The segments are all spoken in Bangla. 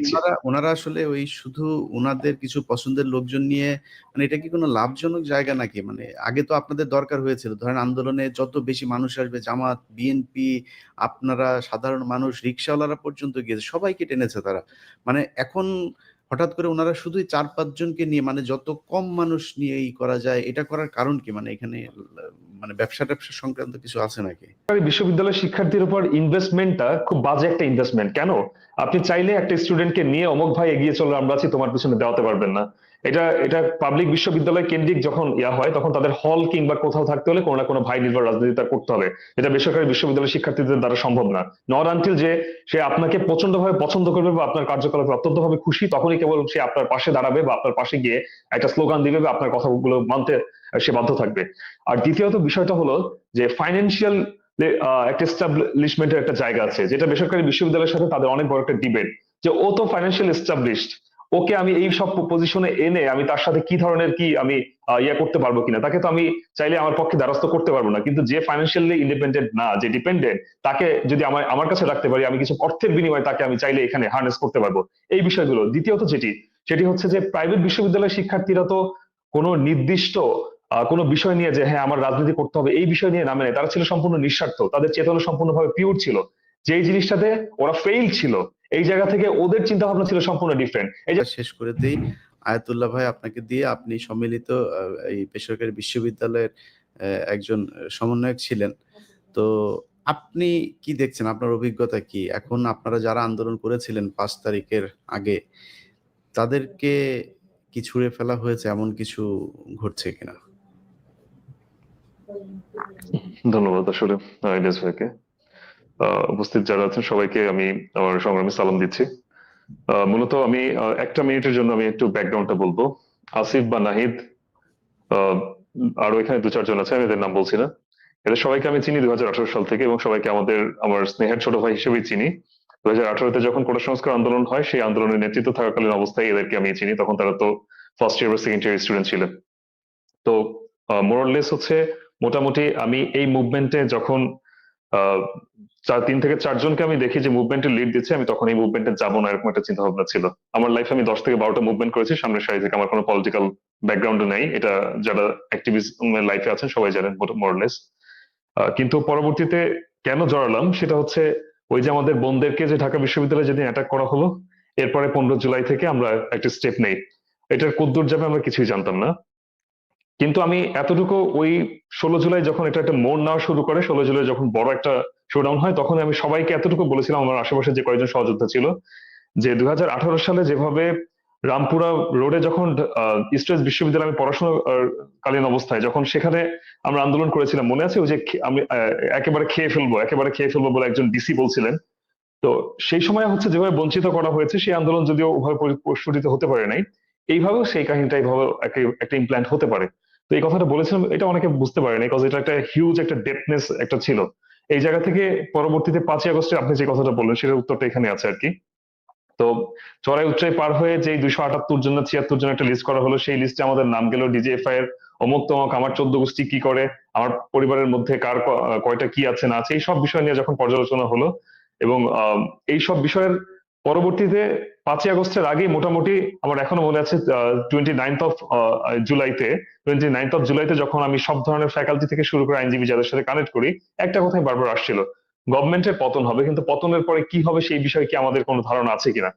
ওনারা ওনারা আসলে ওই শুধু ওনাদের কিছু পছন্দের লোকজন নিয়ে, মানে এটা কি কোনো লাভজনক জায়গা নাকি? মানে আগে তো আপনাদের দরকার হয়েছিল, ধরেন আন্দোলনে যত বেশি মানুষ আসবে, জামাত, বিএনপি, আপনারা, সাধারণ মানুষ, রিক্সাওয়ালারা পর্যন্ত গিয়েছে, সবাইকে টেনেছে তারা। মানে এখন হঠাৎ করে ওনারা শুধুই 4-5 জনকে নিয়ে, মানে যত কম মানুষ নিয়ে এই করা যায়, এটা করার কারণ কি? মানে এখানে মানে ব্যবসা ট্যাবসা সংক্রান্ত কিছু আছে নাকি? সরকারি বিশ্ববিদ্যালয়ের শিক্ষার্থীর উপর ইনভেস্টমেন্টটা খুব বাজে একটা ইনভেস্টমেন্ট। কেন? আপনি চাইলে একটা স্টুডেন্টকে নিয়ে অমুক ভাই এগিয়ে চলো আমরা আছি, তোমার পিছনে দেওয়াতে পারবেন না। এটা পাবলিক বিশ্ববিদ্যালয় কেন্দ্রিক যখন হয় তখন তাদের হল কিংবা কোথাও থাকতে হলে কোনো না কোনো ভাই নির্ভর রাজনীতিটা করতে হবে। এটা বেসরকারি বিশ্ববিদ্যালয়ের শিক্ষার্থীদের দ্বারা সম্ভব না। নট আনটিল যে সে আপনাকে প্রচন্ড ভাবে পছন্দ করবে বা আপনার কার্যকলাপে অত্যন্ত ভাবে খুশি, তখনই কেবল সে আপনার পাশে দাঁড়াবে বা আপনার পাশে গিয়ে একটা স্লোগান দিবে বা আপনার কথাগুলো মানতে সে বাধ্য থাকবে। আর দ্বিতীয়ত বিষয়টা হলো যে ফাইন্যান্সিয়াল একটা এস্টাবলিশমেন্টের একটা জায়গা আছে, যেটা বেসরকারি বিশ্ববিদ্যালয়ের সাথে তাদের অনেক বড় একটা ডিবেট, যে ও তো ফাইন্যান্সিয়াল এস্টাবলিশড, ওকে আমি এই সব পজিশনে এনে আমি তার সাথে কি ধরনের কি আমি করতে পারবো কিনা, তাকে তো আমি চাইলে আমার পক্ষে দ্বারস্থ করতে পারবো না। কিন্তু যে ফাইন্যান্সিয়ালি ইন্ডিপেন্ডেন্ট না, যে ডিপেন্ডেন্ট, তাকে যদি আমার আমার কাছে রাখতে পারি, আমি কিছু অর্থের বিনিময়ে তাকে আমি চাইলে এখানে হার্নেস করতে পারবো। এই বিষয়গুলো। দ্বিতীয়ত সেটি হচ্ছে যে প্রাইভেট বিশ্ববিদ্যালয়ের শিক্ষার্থীরা তো কোনো নির্দিষ্ট কোনো বিষয় নিয়ে যে হ্যাঁ আমার রাজনীতি করতে হবে এই বিষয় নিয়ে নামে নেই। তারা ছিল সম্পূর্ণ নিঃস্বার্থ, তাদের চেতনা সম্পূর্ণভাবে পিওর ছিল। যেই জিনিসটাতে ওরা ফেইল ছিল, এই জায়গা থেকে ওদের চিন্তা ভাবনা ছিল সম্পূর্ণ ডিফারেন্ট। এই যে শেষ করে দেই, আয়াতুল্লাহ ভাই, আপনাকে দিয়ে, আপনি সম্মিলিত এই বেসরকারি বিশ্ববিদ্যালয়ের একজন সমন্বয়ক ছিলেন। তো আপনি কি দেখছেন, আপনার অভিজ্ঞতা কি? এখন আপনারা যারা আন্দোলন করেছিলেন 5 তারিখের আগে, তাদেরকে কি ছুঁড়ে ফেলা হয়েছে, এমন কিছু ঘটছে কিনা? ধন্যবাদ আসলে ইলিয়াস ভাইকে। উপস্থিত যারা আছেন সবাইকে আমি আমার সংগ্রামী সালাম দিচ্ছি। মূলত আমি একটা মিনিটের জন্য আমি একটু ব্যাকগ্রাউন্ডটা বলবো। আসিফ বা নাহিদ, আহ, আরো এখানে 2-4 জন আছে, আমি এদের নাম বলছি না। এদের সবাইকে আমি চিনি 2018 সাল থেকে এবং সবাইকে আমার স্নেহের ছোট ভাই হিসেবেই চিনি। 2018-তে যখন কোটা সংস্কার আন্দোলন হয়, সেই আন্দোলনের নেতৃত্ব থাকাকালীন অবস্থায় এদেরকে আমি চিনি। তখন তারা তো ফার্স্ট ইয়ার বা সেকেন্ড ইয়ার স্টুডেন্ট ছিলেন। তো মোরাললেস হচ্ছে মোটামুটি আমি এই মুভমেন্টে যখন আহ 3 থেকে 4 জনকে আমি দেখি যে মুভমেন্টে লিড দিচ্ছে, আমি তখন এই মুভমেন্টে যাবো না এরকম একটা চিন্তা ভাবনা ছিল আমার। লাইফে আমি 10 থেকে 12টা মুভমেন্ট করেছি সামনের সারি থেকে। আমার কোনো পলিটিক্যাল ব্যাকগ্রাউন্ড নেই, এটা যারা অ্যাক্টিভিজমের লাইফে আছেন সবাই জানেন মোরলেস। কিন্তু পরবর্তীতে কেন জড়ালাম সেটা হচ্ছে ওই যে আমাদের বোনদেরকে যে ঢাকা বিশ্ববিদ্যালয়ে যেদিন অ্যাটাক করা হলো, এরপরে 15 জুলাই থেকে আমরা একটা স্টেপ নেই। এটার কদ্দূর যাবে আমরা কিছুই জানতাম না। কিন্তু আমি এতটুকু ওই 16 জুলাই যখন এটা একটা মোড় নেওয়া শুরু করে, 16 জুলাই যখন বড় একটা শোডাউন হয়, তখন আমি সবাইকে এতটুকু বলেছিলাম, আমার আশেপাশে যে কয়েকজন সহযোদ্ধা ছিল, যে 2018 সালে যেভাবে রামপুরা রোডে যখন ইস্ট ওয়েস্ট বিশ্ববিদ্যালয়ে আমি পড়াশোনা কালীন অবস্থায় যখন সেখানে আমরা আন্দোলন করেছিলাম, মনে আছে? ওই যে আমি একেবারে খেয়ে ফেলবো বলে একজন ডিসি বলছিলেন। তো সেই সময় হচ্ছে যেভাবে বঞ্চিত করা হয়েছে, সেই আন্দোলন যদিও ওভাবে প্রস্ফুটিত হতে পারে নাই, এইভাবেও সেই কাহিনীটা এইভাবে একটা ইমপ্ল্যান্ট হতে পারে। তো এই কথাটা বলেছিলাম, এটা অনেকে বুঝতে পারেনি, বিকজ এটা একটা হিউজ একটা ডেপনেস একটা ছিল। এই জায়গা থেকে পরবর্তীতে 5ই আগস্টে আপনি যে কথাটা বললেন সেটার উত্তরটা এখানে আছে আর কি। তো চড়াই উচ্চাই পার হয়ে যে 278 জন না 76 জন একটা লিস্ট করা হলো, সেই লিস্টে আমাদের নাম গেল ডিজিএফআই এর অমুক তমক, আমার 14 গোষ্ঠী কি করে, আমার পরিবারের মধ্যে কার কয়টা কি আছে না আছে, এই সব বিষয় নিয়ে যখন পর্যালোচনা হলো এবং এই সব বিষয়ের পরবর্তীতে 5ই আগস্টের আগেই মোটামুটি আমার এখনো মনে আছে 29th অফ জুলাইতে 29th অফ জুলাইতে যখন আমি সব ধরনের ফ্যাকাল্টি থেকে শুরু করে আইনজীবী যাদের সাথে কানেক্ট করি, একটা কথাই বারবার আসছিল, গভর্নমেন্টের পতন হবে, কিন্তু পতনের পরে কি হবে সেই বিষয়ে কি আমাদের কোনো ধারণা আছে কিনা।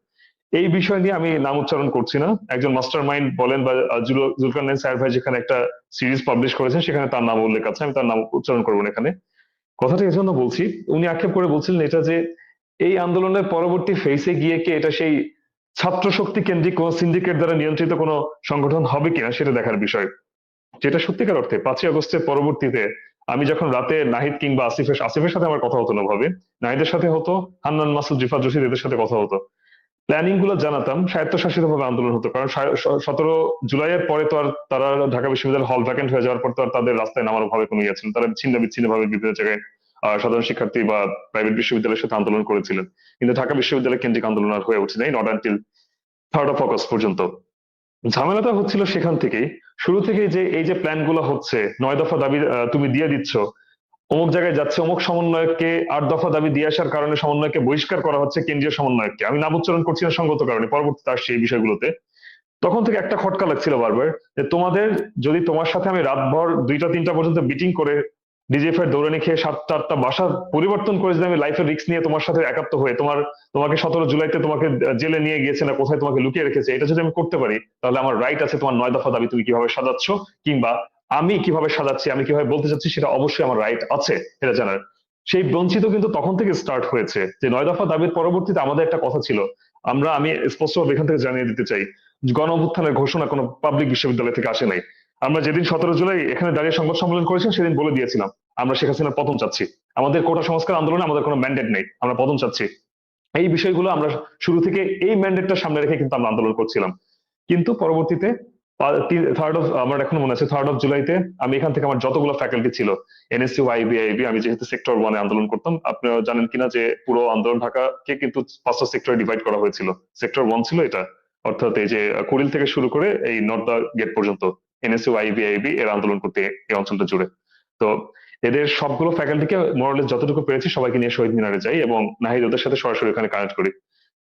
এই বিষয় নিয়ে আমি নাম উচ্চারণ করছি না, একজন মাস্টার মাইন্ড বলেন বা জুলকারনাইন স্যার ভাই যেখানে একটা সিরিজ পাবলিশ করেছেন সেখানে তার নাম উল্লেখ আছে, আমি তার নাম উচ্চারণ করবো না এখানে। কথাটা এজন্য বলছি, উনি আক্ষেপ করে বলছিলেন এটা যে এই আন্দোলনের পরবর্তী ফেসে গিয়ে কি এটা সেই ছাত্র শক্তি কেন্দ্রিক কোন সিন্ডিকেট দ্বারা নিয়ন্ত্রিত কোনো সংগঠন হবে কিনা সেটা দেখার বিষয়। যেটা সত্যিকার অর্থে 5ই আগস্টের পরবর্তীতে আমি যখন রাতে নাহিদ কিংবা আসিফের সাথে আমার কথা হতো না ভাবে, নাহিদের সাথে হতো, হান্নান মাসুদ, রিফাত রশিদ, এদের সাথে কথা হতো, প্ল্যানিং গুলো জানাতাম, স্বায়ত্তশাসিত ভাবে আন্দোলন হতো। কারণ 17 জুলাইয়ের পরে তো আর তারা ঢাকা বিশ্ববিদ্যালয় হল ভ্যাকেন্ট হয়ে যাওয়ার পর তো আর তাদের রাস্তায় নামার ভাবে কোনো ইয়ে ছিল, তারা ছিন্ন বিচ্ছিন্ন ভাবে বিভিন্ন জায়গায় সাধারণ শিক্ষার্থী বা প্রাইভেট বিশ্ববিদ্যালয়ের সাথে আন্দোলন করেছিলেন। কিন্তু ঢাকা বিশ্ববিদ্যালয় কেন্দ্রিক আন্দোলন আর হয়ে ওঠে নাই, not until 3rd of August পর্যন্ত। ঝামেলাটা হচ্ছিল সেখান থেকেই, শুরু থেকেই, যে এই যে প্ল্যান গুলো হচ্ছে, 9 দফা দাবি তুমি দিয়ে দিচ্ছ, অমুক জায়গায় যাচ্ছে, অমুক সমন্বয়ককে 8 দফা দাবি দিয়ে আসার কারণে সমন্বয়কে বহিষ্কার করা হচ্ছে, কেন্দ্রীয় সমন্বয়ককে। আমি নাম উচ্চারণ করছি না সঙ্গত কারণে, পরবর্তীতে আসছে এই বিষয়গুলোতে। তখন থেকে একটা খটকা লাগছিল বারবার যে তোমাদের, যদি তোমার সাথে আমি রাতভর 2টা 3টা পর্যন্ত মিটিং করে ডিজিএফআই দৌড়ানি খেয়ে 7টা 8টা বাসা পরিবর্তন করে, যদি আমি লাইফের রিস্ক নিয়ে তোমার সাথে একাত্ম হয়ে তোমাকে 17 জুলাইতে তোমাকে জেলে নিয়ে গিয়েছে না কোথায় তোমাকে লুকিয়ে রেখেছে, এটা যদি আমি করতে পারি, তাহলে আমার রাইট আছে তোমার 9 দফা দাবি তুমি কিভাবে সাজাচ্ছ, কিংবা আমি কিভাবে সাজাচ্ছি, আমি কিভাবে বলতে চাচ্ছি, সেটা অবশ্যই আমার রাইট আছে এটা জানার। সেই বঞ্চিত কিন্তু তখন থেকে স্টার্ট হয়েছে। যে 9 দফা দাবির পরবর্তীতে আমাদের একটা কথা ছিল, আমি স্পষ্টভাবে এখান থেকে জানিয়ে দিতে চাই, গণ অভ্যুত্থানের ঘোষণা কোনো পাবলিক বিশ্ববিদ্যালয় থেকে আসে নাই। আমরা যেদিন 17 জুলাই এখানে দাঁড়িয়ে সংবাদ সম্মেলন করেছেন, সেদিন বলে দিয়েছিলাম আমরা শেখ হাসিনার পতন চাচ্ছি। আমাদের কোটা সংস্কার আন্দোলনে আমাদের কোনো ম্যান্ডেট নেই, আমরা পতন চাচ্ছি। এই বিষয়গুলো আমরা শুরু থেকে এই ম্যান্ডেটটা সামনে রেখে কিন্তু আমরা আন্দোলন করছিলাম। কিন্তু পরবর্তীতে আমার এখনো মনে আছে, 3rd of জুলাইতে আমি এখান থেকে আমার যতগুলো ফ্যাকাল্টি ছিল, এনএসসি, ওয়াইবি, আইবি, আমি যেহেতু সেক্টর 1-এ আন্দোলন করতাম, আপনারা জানেন কিনা যে পুরো আন্দোলন ঢাকাকে কিন্তু 5টা সেক্টরে ডিভাইড করা হয়েছিল। সেক্টর 1 ছিল এটা, অর্থাৎ এই যে কুড়িল থেকে শুরু করে এই নর্থ দা গেট পর্যন্ত এনএসসি, ওয়াইবি, আইবি এর আন্দোলন করতে এই অঞ্চলটা জুড়ে। তো এদের সবগুলো ফ্যাকাল্টিকে মোরালেস যতটুকু পেরেছি সবাইকে নিয়ে শহীদ মিনারে যাই এবং নাহিদ ওদের সাথে সরাসরি ওখানে কানেক্ট করি।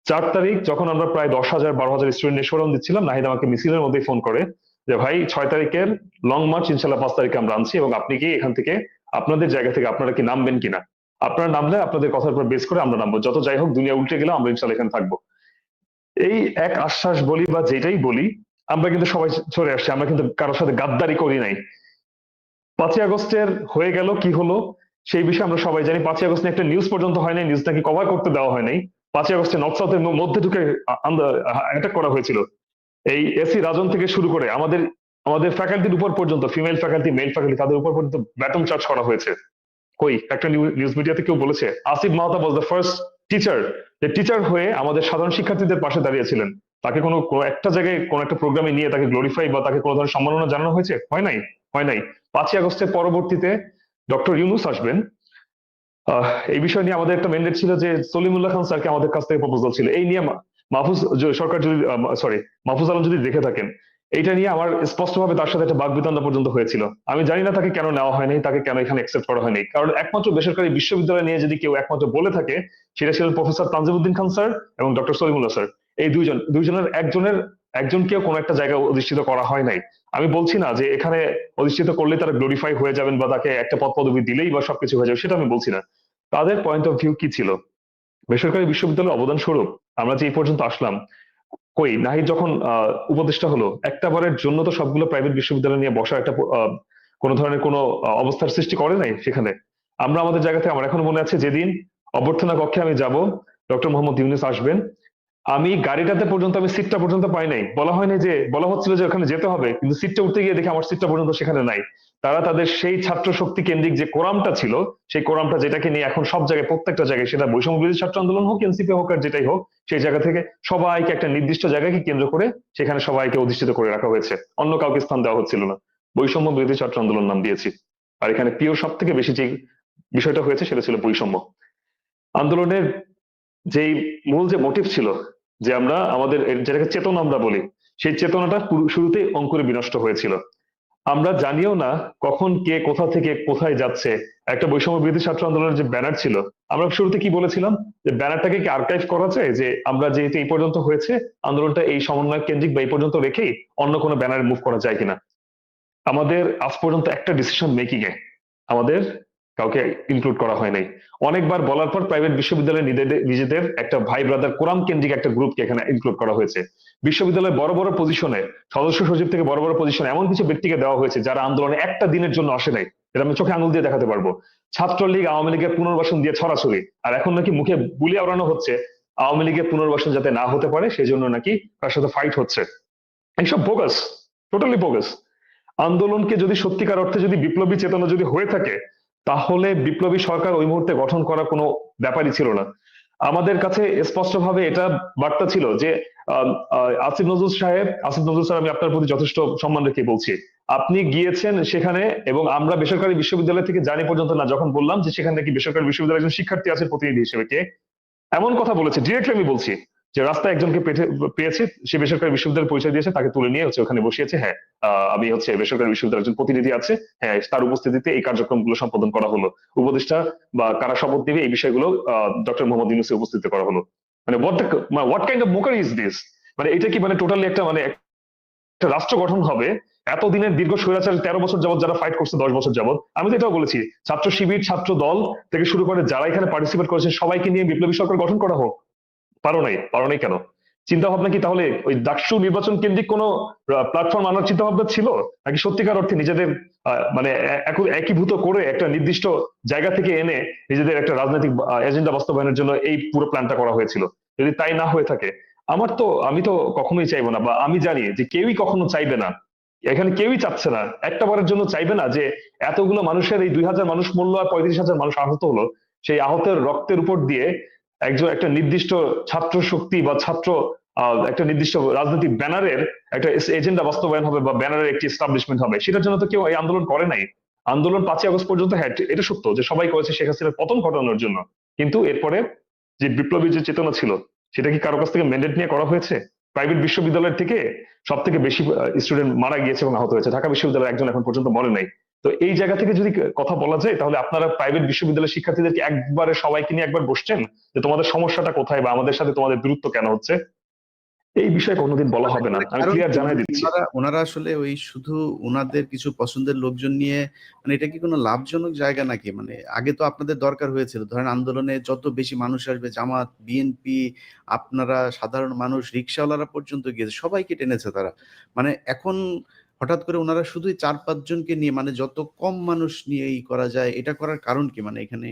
4 তারিখ যখন আমরা প্রায় 10,000 12,000 স্টুডেন্ট নিয়ে শোরুম দিচ্ছিলাম, নাহিদ আমাকে মিছিলের মধ্যেই ফোন করে যে ভাই 6 তারিখের লং মার্চ ইনশাল্লাহ 5 তারিখে আমরা আনছি, এবং আপনি কি এখান থেকে আপনাদের জায়গা থেকে আপনারা কি নামবেন কিনা, আপনারা নামলে আপনাদের কথার উপর বেস করে আমরা নামবো, যত যাই হোক দুনিয়া উল্টে গেলেও আমরা ইনশাল্লাহ এখানে থাকবো। এই এক আশ্বাস বলি বা যেটাই বলি, আমরা কিন্তু সবাই চলে আসছি, আমরা কিন্তু কারোর সাথে গাদ্দারি করি নাই। 5ই আগস্টের হয়ে গেল কি হলো সেই বিষয়ে আমরা সবাই জানি। 5ই আগস্ট নিয়ে একটা নিউজ পর্যন্ত হয় নাই, নিউজ নাকি কভার করতে দেওয়া হয় নাই। 5ই আগস্টে নর্থ সাউথের মধ্যে ঢুকে অ্যাটাক করা হয়েছিল। এই এসি রাজন থেকে শুরু করে আমাদের আমাদের ফ্যাকাল্টির উপর পর্যন্ত, ফিমেল ফ্যাকাল্টি, মেল ফ্যাকাল্টি, তাদের উপর পর্যন্ত ব্যাটন চার্জ করা হয়েছে। কই একটা নিউজ মিডিয়াতে কেউ বলেছে? Asif Mahtab was the first teacher, যে টিচার হয়ে আমাদের সাধারণ শিক্ষার্থীদের পাশে দাঁড়িয়েছিলেন। তাকে কোনো একটা জায়গায় কোনো একটা প্রোগ্রামে নিয়ে তাকে গ্লোরিফাই বা তাকে কোনো ধরনের সম্মাননা জানানো হয়েছে? হয় নাই, হয় নাই। 5ই আগস্টের পরবর্তীতে ডক্টর ইউনূস আসবেন, এই বিষয় নিয়ে আমাদের একটা ম্যান্ডেট ছিল যে সলিমুল্লাহ খান স্যারকে আমাদের কাছ থেকে প্রপোজাল ছিল এই নিয়ে। সরকার যদি, সরি, মাহফুজ আলম যদি দেখে থাকেন, এইটা নিয়ে আমার স্পষ্টভাবে তার সাথে একটা বাকবিতণ্ডা পর্যন্ত হয়েছিল। আমি জানি না তাকে কেন নেওয়া হয়নি, তাকে কেন এখানে অ্যাকসেপ্ট করা হয়নি, কারণ একমাত্র বেসরকারি বিশ্ববিদ্যালয় নিয়ে যদি কেউ একমাত্র বলে থাকে, সেটা ছিলেন প্রফেসর তানজিমউদ্দিন খান স্যার এবং ডক্টর সলিমুল্লাহ স্যার। এই দুইজনের একজনকেও কোনো একটা জায়গায় অধিষ্ঠিত করা হয় নাই। আমি বলছি না যে এখানে অধিষ্ঠিত করলে তারা গ্লোরিফাই হয়ে যাবেন বা তাকে একটা পদ পদবি দিলেই বা সবকিছু হয়ে যাবে, সেটা আমি বলছি না। তাদের পয়েন্ট অফ ভিউ কি ছিল, বেসরকারি বিশ্ববিদ্যালয়ের অবদান স্বরূপ আমরা যে এই পর্যন্ত আসলাম। কই নাহিদ যখন উপদেষ্টা হলো, একটা বারের জন্য তো সবগুলো প্রাইভেট বিশ্ববিদ্যালয় নিয়ে বসার একটা কোনো ধরনের কোনো অবস্থার সৃষ্টি করে নাই সেখানে। আমরা আমাদের জায়গা থেকে, আমার এখনো মনে আছে যেদিন অভ্যর্থনা কক্ষে আমি যাব, ডক্টর মোহাম্মদ ইউনূস আসবেন, আমি গাড়িটাতে পর্যন্ত আমি সিটটা পর্যন্ত পাই নাই। বলা হয়নি যে, বলা হচ্ছিল যে ওখানে যেতে হবে, কিন্তু সিটটা উঠতে গিয়ে দেখি আমার সিটটা পর্যন্ত সেখানে নাই। তারা তাদের সেই ছাত্র শক্তি কেন্দ্রিক যে কোরামটা ছিল, সেই কোরামটা যেটাকে নিয়ে এখন সব জায়গায়, প্রত্যেকটা জায়গায়, সেটা বৈষম্য বিরোধী ছাত্র আন্দোলন হোক, এনসিপি হোক, আর যেটাই হোক, সেই জায়গা থেকে সবাইকে একটা নির্দিষ্ট জায়গাকে কেন্দ্র করে সেখানে সবাইকে অধিষ্ঠিত করে রাখা হয়েছে, অন্য কাউকে স্থান দেওয়া হচ্ছিল না। বৈষম্য বিরোধী ছাত্র আন্দোলন নাম দিয়েছি। আর এখানে পিওর সব থেকে বেশি যে বিষয়টা হয়েছে সেটা ছিল বৈষম্য আন্দোলনের। যেই মূল যে মোটিভ ছিল, যে আমরা আমাদের যেটাকে চেতনা আমরা বলি, সেই চেতনাটা শুরুতেই অঙ্কুরে বিনষ্ট হয়েছিল। আমরা জানিও না কখন কে কোথা থেকে কোথায় যাচ্ছে। একটা বৈষম্য বিরোধী ছাত্র আন্দোলনের যে ব্যানার ছিল, আমরা শুরুতে কি বলেছিলাম, যে ব্যানারটাকে কি আর্কাইভ করা যায়, যে আমরা যেহেতু এই পর্যন্ত হয়েছে আন্দোলনটা এই সমন্বয় কেন্দ্রিক বা এই পর্যন্ত রেখেই অন্য কোনো ব্যানারে মুভ করা যায় কিনা। আমাদের আজ পর্যন্ত একটা ডিসিশন মেকিং এ আমাদের কাউকে ইনক্লুড করা হয় নাই। অনেকবার বলার পর প্রাইভেট বিশ্ববিদ্যালয়ে নিজেদের একটা ভাই ব্রাদার কোরাম কেন্দ্রিক একটা গ্রুপকে এখানে ইনক্লুড করা হয়েছে। বিশ্ববিদ্যালয়ে বড় বড় পজিশনে, সদস্য সচিব থেকে বড় বড় পজিশনে এমন কিছু ব্যক্তিকে দেওয়া হয়েছে যারা আন্দোলনে একটা দিনের জন্য আসে নাই, এটা আমি চোখে আঙুল দিয়ে দেখাতে পারবো। ছাত্রলীগ আওয়ামী লীগের পুনর্বাসন দিয়ে ছড়াছড়ি, আর এখন নাকি মুখে বুলি ওড়ানো হচ্ছে আওয়ামী লীগের পুনর্বাসন যাতে না হতে পারে সেই জন্য নাকি তার সাথে ফাইট হচ্ছে। এইসব বোগাস, টোটালি বোগাস। আন্দোলনকে যদি সত্যিকার অর্থে যদি বিপ্লবী চেতনা যদি হয়ে থাকে, তাহলে বিপ্লবী সরকার ওই মুহূর্তে গঠন করা কোনো ব্যাপারই ছিল না। আমাদের কাছে স্পষ্টভাবে এটা বার্তা ছিল যে আসিফ নজরুল স্যার, আমি আপনার প্রতি যথেষ্ট সম্মান রেখে বলছি, আপনি গিয়েছেন সেখানে, এবং আমরা বেসরকারি বিশ্ববিদ্যালয় থেকে জানি পর্যন্ত না, যখন বললাম যে সেখানে নাকি বেসরকারি বিশ্ববিদ্যালয়ের একজন শিক্ষার্থী আছে প্রতিনিধি হিসেবে, কে এমন কথা বলেছে ডিরেক্টলি আমি বলছি, যে রাস্তায় একজনকে পেয়েছে, সে বেসরকারি বিশ্ববিদ্যালয়ের পরিচয় দিয়েছে, তাকে তুলে নিয়ে হচ্ছে ওখানে বসিয়েছে। হ্যাঁ, আমি হচ্ছে বেসরকারি বিশ্ববিদ্যালয়ের একজন প্রতিনিধি আছে, হ্যাঁ তার উপস্থিতিতে এই কার্যক্রমগুলো সম্পাদন করা হলো। উপদেষ্টা বা কারা শপথ নেবে এই বিষয়গুলো ডক্টর মোহাম্মদ ইউনূসের উপস্থিতিতে করা হলো। মানে what kind of mockery is this? মানে এটা কি মানে টোটালি একটা মানে একটা রাষ্ট্র গঠন হবে এতদিনের দীর্ঘ স্বৈরাচার 13 বছর যাবত যারা ফাইট করছে, 10 বছর যাবত? আমি তো এটাও বলেছি, ছাত্র শিবির, ছাত্র দল থেকে শুরু করে যারা এখানে পার্টিসিপেট করেছে সবাইকে নিয়ে বিপ্লবী সরকার গঠন করা হোক। পারো নাই কেন? চিন্তা ভাবনা কি তাহলে ওই ডাকসু নির্বাচন কেন্দ্রিক কোন প্ল্যাটফর্ম আনার চিন্তা ভাবনা ছিল, নাকি সত্যিকার অর্থে নিজেদের মানে একীভূত করে একটা নির্দিষ্ট জায়গা থেকে এনে নিজেদের একটা রাজনৈতিক এজেন্ডা বাস্তবায়নের জন্য এই পুরো প্ল্যানটা করা হয়েছিল? যদি তাই না হয়ে থাকে, আমি তো কখনোই চাইবো না, বা আমি জানি যে কেউই কখনো চাইবে না, এখানে কেউই চাচ্ছে না, একটা বারের জন্য চাইবে না যে এতগুলো মানুষের, এই 2000 মানুষ মূল্য আর 35,000 মানুষ আহত হলো, সেই আহতের রক্তের উপর দিয়ে একটা নির্দিষ্ট ছাত্র শক্তি বা ছাত্র একটা নির্দিষ্ট রাজনৈতিক ব্যানারের একটা এজেন্ডা বাস্তবায়ন হবে বা ব্যানারের একটি এস্টাবলিশমেন্ট হবে। সেটার জন্য তো কেউ এই আন্দোলন করে নাই। আন্দোলন 5ই আগস্ট পর্যন্ত, হ্যাঁ এটা সত্য যে সবাই করেছে শেখ হাসিনার পতন ঘটানোর জন্য, কিন্তু এরপরে যে বিপ্লবী যে চেতনা ছিল সেটা কি কারো কাছ থেকে ম্যান্ডেট নিয়ে করা হয়েছে? প্রাইভেট বিশ্ববিদ্যালয় থেকে সব থেকে বেশি স্টুডেন্ট মারা গিয়েছে এবং আহত হয়েছে, ঢাকা বিশ্ববিদ্যালয়ের একজন এখন পর্যন্ত মরে নাই। তো এই জায়গা থেকে যদি কথা বলা যায়, তাহলে আপনারা প্রাইভেট বিশ্ববিদ্যালয়ের শিক্ষার্থীদেরকে একবারে সবাইকে নিয়ে একবার বসছেন যে তোমাদের সমস্যাটা কোথায় বা আমাদের সাথে তোমাদের দূরত্ব কেন হচ্ছে? এই বিষয়ে কোনোদিন বলা হবে না, আমি কারণ ক্লিয়ার কি জানাই মানে দিচ্ছি। ওনারা আসলে ওই শুধু ওনাদের কিছু পছন্দের লোকজন নিয়ে মানে এটা কি কোনো লাভজনক জায়গা নাকি? মানে আগে তো আপনাদের দরকার হয়েছিল, ধরেন আন্দোলনে যত বেশি মানুষ আসবে, জামাত, বিএনপি, আপনারা, সাধারণ মানুষ, রিক্সাওয়ালারা পর্যন্ত গিয়েছে, সবাইকে টেনেছে তারা। মানে এখন হঠাৎ করে ওনারা শুধুই 4-5 জনকে নিয়ে, মানে যত কম মানুষ নিয়েই করা যায়, এটা করার কারণ কি? মানে এখানে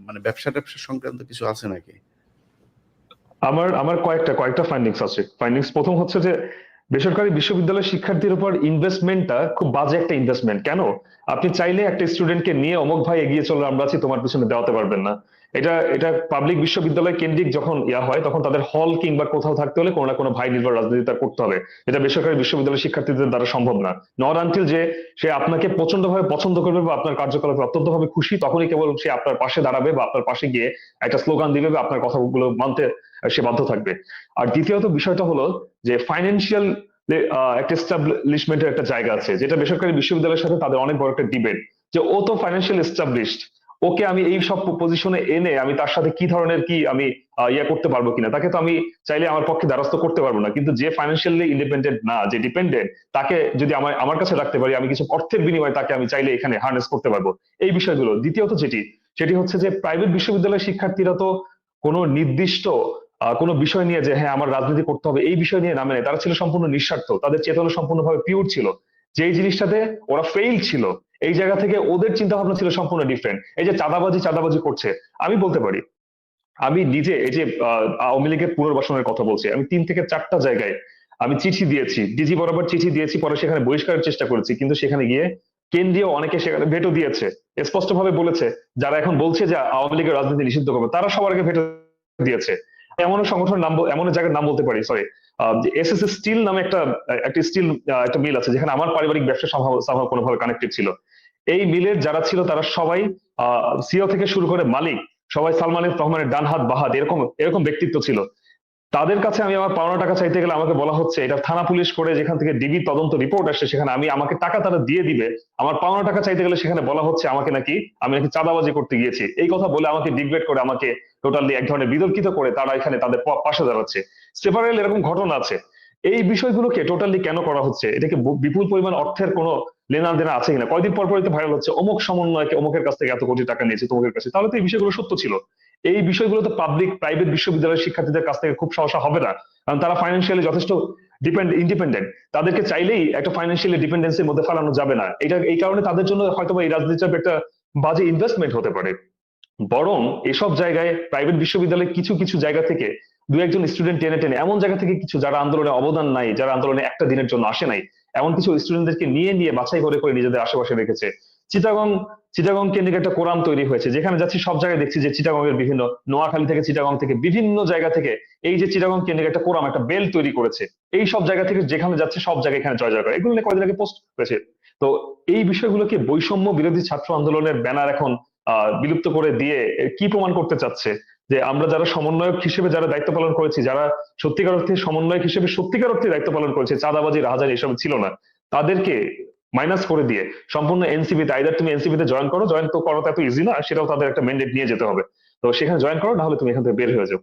মানে ব্যবসা ট্যাবসা সংক্রান্ত কিছু আছে নাকি? আমার আমার কয়েকটা ফাইন্ডিংস আছে। প্রথম হচ্ছে যে বেসরকারি বিশ্ববিদ্যালয়ের শিক্ষার্থীর উপর ইনভেস্টমেন্টটা খুব বাজে একটা ইনভেস্টমেন্ট। কেন? আপনি চাইলে একটা স্টুডেন্টকে নিয়ে অমুক ভাই এগিয়ে চলো, আমরা আছি, তোমার পিছনে দেওয়াতে পারবেন না। এটা পাবলিক বিশ্ববিদ্যালয় কেন্দ্রিক যখন হয়, তখন তাদের হল কিংবা কোথাও থাকতে হলে কোনো না কোনো ভাই নির্ভর রাজনীতি তার করতে হবে। এটা বেসরকারি বিশ্ববিদ্যালয়ের শিক্ষার্থীদের দ্বারা সম্ভব না। নট আনটিল যে সে আপনাকে প্রচন্ডভাবে পছন্দ করবে বা আপনার কার্যকলাপে অত্যন্ত ভাবে খুশি, তখনই কেবল সে আপনার পাশে দাঁড়াবে বা আপনার পাশে গিয়ে একটা স্লোগান দিবে বা আপনার কথাগুলো মানতে সে বাধ্য থাকবে। আর দ্বিতীয়ত বিষয়টা হলো যে ফাইন্যান্সিয়াল একটা এস্টাবলিশমেন্টের একটা জায়গা আছে, যেটা বেসরকারি বিশ্ববিদ্যালয়ের সাথে তাদের অনেক বড় একটা ডিবেট, যে ও তো ফাইন্যান্সিয়াল এস্টাবলিশড, ওকে আমি এই সব পজিশনে এনে আমি তার সাথে কি ধরনের কি আমি করতে পারবো কিনা, তাকে তো আমি চাইলে আমার পক্ষে দ্বারস্থ করতে পারবো না। কিন্তু যে ফাইন্যান্সিয়ালি ইন্ডিপেন্ডেন্ট না, যে ডিপেন্ডেন্ট, তাকে যদি আমার কাছে রাখতে পারি, আমি কিছু অর্থের বিনিময়ে তাকে আমি চাইলে এখানে হার্নেস করতে পারবো। এই বিষয়গুলো। দ্বিতীয়ত সেটি হচ্ছে যে প্রাইভেট বিশ্ববিদ্যালয়ের শিক্ষার্থীরা তো কোনো নির্দিষ্ট কোনো বিষয় নিয়ে যে হ্যাঁ আমার রাজনীতি করতে হবে এই বিষয় নিয়ে নামে নেই। তারা ছিল সম্পূর্ণ নিঃস্বার্থ, তাদের চেতনা সম্পূর্ণভাবে পিওর ছিল। যেই জিনিসটাতে ওরা ফেইল ছিল, এই জায়গা থেকে ওদের চিন্তা ভাবনা ছিল সম্পূর্ণ ডিফারেন্ট। এই যে চাঁদাবাজি করছে, আমি বলতে পারি, আমি নিজে এই যে আওয়ামী লীগের পুনর্বাসনের কথা বলছি, আমি 3 থেকে 4টা জায়গায় আমি চিঠি দিয়েছি, ডিজি বরাবর চিঠি দিয়েছি, পরে সেখানে বহিষ্কারের চেষ্টা করেছি, কিন্তু সেখানে গিয়ে কেন্দ্রীয় অনেকে সেখানে ভেটো দিয়েছে, স্পষ্ট ভাবে বলেছে, যারা এখন বলছে যে আওয়ামী লীগের রাজনীতি নিষিদ্ধ করবে, তারা সবার আগে ভেটো দিয়েছে। এমন সংগঠনের নাম, এমন জায়গার নাম বলতে পারি, সরি, এসএস স্টিল নামে একটা স্টিল একটা মিল আছে, যেখানে আমার পারিবারিক ব্যবসা সম্ভব কোনোভাবে কানেক্টেড ছিল। এই মিলের যারা ছিল তারা সবাই সিও থেকে শুরু করে মালিক সবাই সালমান রহমানের ডান হাত বাহাত এরকম এরকম ব্যক্তিত্ব ছিল। তাদের কাছে আমি আমার পাওনা টাকা চাইতে গেলে আমাকে বলা হচ্ছে এটা থানা পুলিশ করে, যেখান থেকে ডিবি তদন্ত রিপোর্ট আসছে সেখানে আমাকে টাকা তারা দিয়ে দিবে, আমার পাওনা টাকা চাইতে গেলে সেখানে বলা হচ্ছে আমি নাকি চাঁদাবাজি করতে গিয়েছি। এই কথা বলে আমাকে ডিগ্রেড করে, আমাকে টোটালি এক ধরনের বিতর্কিত করে তারা এখানে তাদের পাশে দাঁড়াচ্ছে। সেভারেল এরকম ঘটনা আছে। এই বিষয়গুলোকে টোটালি কেন করা হচ্ছে? এটাকে বিপুল পরিমাণ অর্থের কোনো লেনা দেনা আছে কিনা? কয়দিন পর পরই তো ভাইরাল হচ্ছে অমুক সমন্বয়কে অমুকের কাছ থেকে এত কোটি টাকা নিয়েছে তোমাদের কাছে, তাহলে তো এই বিষয়গুলো সত্য ছিল। এই বিষয়গুলো তো প্রাইভেট বিশ্ববিদ্যালয়ের শিক্ষার্থীদের কাছ থেকে খুব সহসা হবে না, কারণ তারা ফাইন্যান্সিয়ালি যথেষ্ট ইন্ডিপেন্ডেন্ট। তাদেরকে চাইলেই একটা ফাইন্যান্সিয়ালি ডিপেন্ডেন্সির মধ্যে ফেলানো যাবে না। এই কারণে তাদের জন্য হয়তো এই রাজনীতিটা একটা বাজে ইনভেস্টমেন্ট হতে পারে। বরং এসব জায়গায় প্রাইভেট বিশ্ববিদ্যালয়ে কিছু কিছু জায়গা থেকে দু একজন স্টুডেন্ট টেনে টেনে, এমন জায়গা থেকে কিছু যারা আন্দোলনে অবদান নাই, যারা আন্দোলনে একটা দিনের জন্য আসে নাই, এমন কিছু স্টুডেন্টদেরকে নিয়ে নিয়ে বাছাই করে করে নিজেদের আশেপাশে রেখেছে। চিটাগং চিটাগং কেন্দ্রিক একটা কোরাম তৈরি হয়েছে, যেখানে যাচ্ছি সব জায়গায় দেখছি যে চিটাগং এর বিভিন্ন, নোয়াখালী থেকে, চিটাগং থেকে, বিভিন্ন জায়গা থেকে এই যে চিটাগং কেন্দ্রিক একটা কোরাম, একটা বেল তৈরি করেছে। এই সব জায়গা থেকে যেখানে যাচ্ছে সব জায়গায় এখানে জয় জয় করে, এগুলো নিয়ে কয়েকদিন আগে পোস্ট হয়েছে। তো এই বিষয়গুলোকে বৈষম্য বিরোধী ছাত্র আন্দোলনের ব্যানার এখন বিলুপ্ত করে দিয়ে কি প্রমাণ করতে চাচ্ছে? যে আমরা যারা সমন্বয়ক হিসেবে যারা দায়িত্ব পালন করেছি, যারা সত্যিকার অর্থে সমন্বয়ক হিসেবে সত্যিকার অর্থে দায়িত্ব পালন করেছে, চাঁদাবাজি রাহাজানি এসব ছিল না, তাদেরকে মাইনাস করে দিয়ে সম্পূর্ণ এনসিপিতে, আইদার তুমি এনসিপিতে জয়েন করো, জয়েন তো করা তো এত ইজি না, সেটাও তাদের একটা ম্যান্ডেট নিয়ে যেতে হবে, তো সেখানে জয়েন করো, না হলে তুমি এখান থেকে বের হয়ে যাও।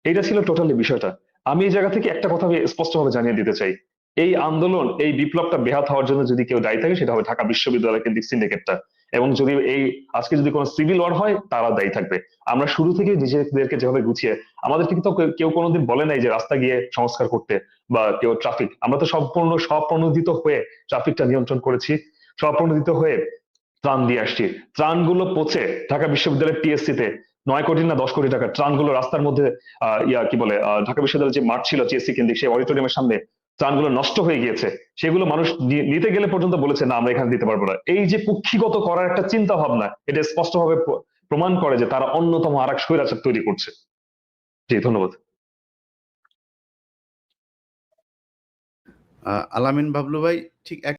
এইটা ছিল টোটালি বিষয়টা। আমি এই জায়গা থেকে একটা কথা আমি স্পষ্টভাবে জানিয়ে দিতে চাই, এই আন্দোলন, এই বিপ্লবটা বেহাত হওয়ার জন্য যদি কেউ দায়ী থাকে, সেটা হবে ঢাকা বিশ্ববিদ্যালয় কেন্দ্রিক সিন্ডিকেটটা। এবং যদি এই আজকে যদি কোনো সিভিল ওয়ার হয়, তারা দায়ী থাকবে। আমরা শুরু থেকে নিজেদেরকে যেভাবে গুছিয়ে, আমাদেরকে কিন্তু কেউ কোনোদিন বলে নাই যে রাস্তা গিয়ে সংস্কার করতে, বা কেউ ট্রাফিক, আমরা তো সম্পূর্ণ স্বপ্রণোদিত হয়ে ট্রাফিকটা নিয়ন্ত্রণ করেছি, স্বপ্রণোদিত হয়ে ত্রাণ দিয়ে আসছি। ত্রাণগুলো পচে ঢাকা বিশ্ববিদ্যালয়ের টিএসসি তে 9 কোটি না 10 কোটি টাকা ত্রাণগুলো রাস্তার মধ্যে, কি বলে, ঢাকা বিশ্ববিদ্যালয়ের যে মাঠ ছিল টিএসসি কেন্দ্রিক, সেই অডিটোরিয়ামের সামনে ত্রাণগুলো নষ্ট হয়ে গিয়েছে। সেগুলো মানুষ নিতে গেলে পর্যন্ত বলেছে না, আমরা এখানে দিতে পারবো না। এই যে কুক্ষিগত করার একটা চিন্তা ভাবনা, এটা স্পষ্টভাবে প্রমাণ করে যে তারা অন্যতম আর এক স্বৈরাচার তৈরি করছে। জি, ধন্যবাদ। আলামিন বাবলু ভাই, ঠিক